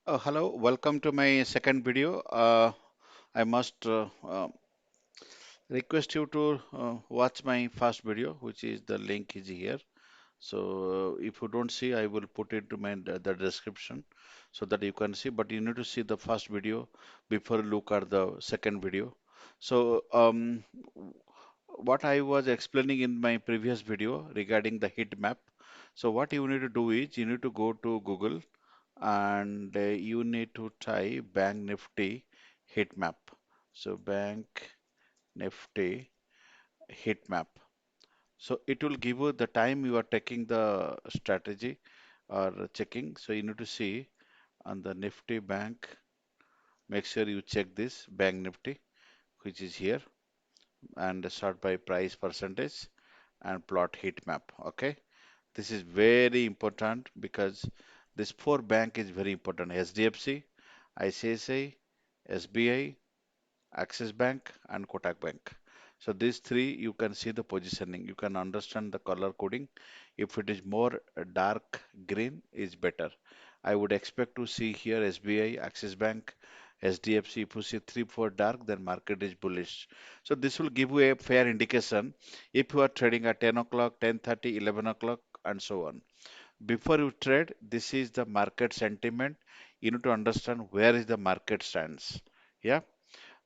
Hello, welcome to my second video. I must request you to watch my first video, which is the link is here. So if you don't see, I will put it to the description so that you can see. But you need to see the first video before you look at the second video. So what I was explaining in my previous video regarding the heat map. So what you need to do is you need to go to Google and you need to type Bank Nifty heat map. So Bank Nifty heat map. So it will give you the time you are taking the strategy or checking. So you need to see on the Nifty Bank. Make sure you check this Bank Nifty, which is here, and start by price percentage and plot heat map. Okay, this is very important because this four bank is very important. HDFC, ICICI, SBI, Axis Bank, and Kotak Bank. So these three, you can see the positioning. You can understand the color coding. If it is more dark green, is better. I would expect to see here SBI, Axis Bank, SDFC. If you see three, four dark, then market is bullish. So this will give you a fair indication if you are trading at 10 o'clock, 10:30, 11 o'clock, and so on. Before you trade, this is the market sentiment. You need to understand where is the market stands. Yeah.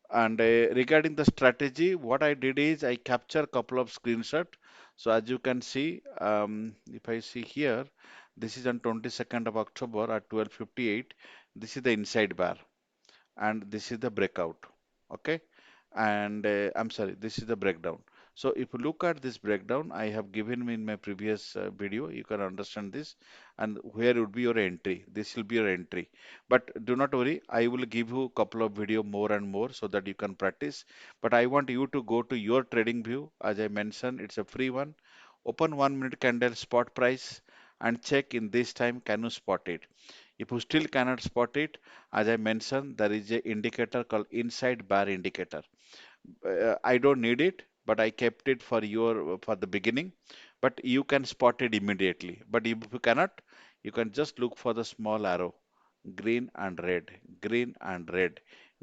And regarding the strategy, what I did is I capture a couple of screenshot. So as you can see, if I see here, this is on 22nd of October at 12:58. This is the inside bar and this is the breakout. Okay, and I'm sorry, this is the breakdown. So if you look at this breakdown, I have given in my previous video, you can understand this and where would be your entry. This will be your entry. But do not worry, I will give you a couple of video more and more so that you can practice. But I want you to go to your trading view. As I mentioned, it's a free one. Open 1 minute candle spot price and check in this time, can you spot it? If you still cannot spot it, as I mentioned, there is a indicator called inside bar indicator. I don't need it, but I kept it for your for the beginning. But you can spot it immediately. But if you cannot, you can just look for the small arrow, green and red, green and red,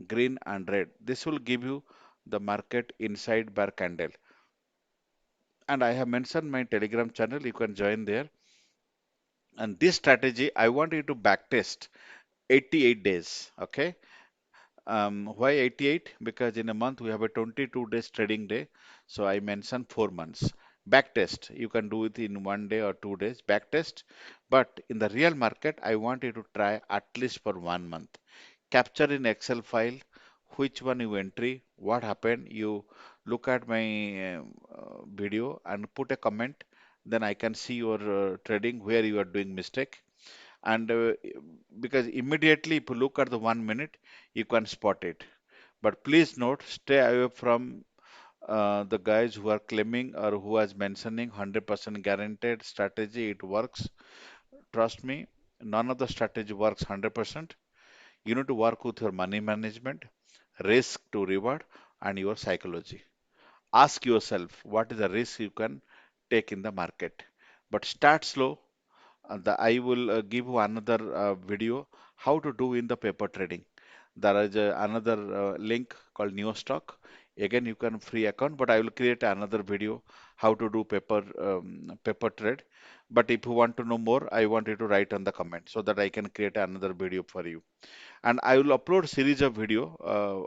green and red. This will give you the market inside bar candle. And I have mentioned my Telegram channel. You can join there. And this strategy, I want you to backtest 88 days. Okay. Why 88? Because in a month we have a 22 days trading day. So I mentioned 4 months. Backtest, you can do it in 1 day or 2 days, backtest. But in the real market, I want you to try at least for 1 month. Capture in Excel file which one you entry, what happened. You look at my video and put a comment. Then I can see your trading where you are doing mistake and because immediately if you look at the 1 minute you can spot it, but please note, stay away from the guys who are claiming or who is mentioning 100% guaranteed strategy it works. Trust me, none of the strategy works 100%. You need to work with your money management, risk to reward, and your psychology. Ask yourself what is the risk you can take in the market, but start slow. I will give you another video how to do in the paper trading. There is another link called New Stock. Again, you can free account, but I will create another video how to do paper trade. But if you want to know more, I want you to write on the comment so that I can create another video for you. And I will upload series of video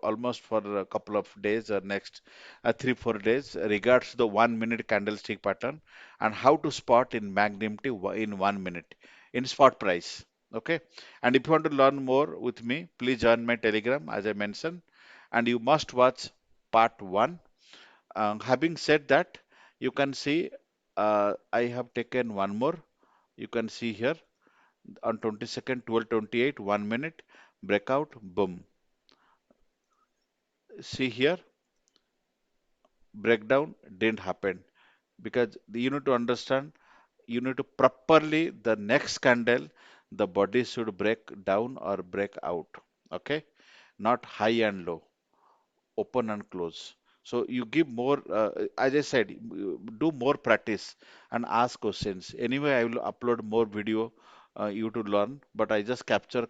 almost for a couple of days or next 3 4 days regards to the 1 minute candlestick pattern and how to spot in Nifty in 1 minute in spot price. Okay, and if you want to learn more with me, please join my Telegram as I mentioned, and you must watch part one. Having said that, you can see I have taken one more. You can see here on 22nd 12:28 1 minute breakout, boom. See here, breakdown didn't happen because you need to understand, you need to properly the next candle the body should break down or break out. Okay, not high and low, open and close. So you give more, as I said, do more practice and ask questions. Anyway, I will upload more video you to learn, but I just capture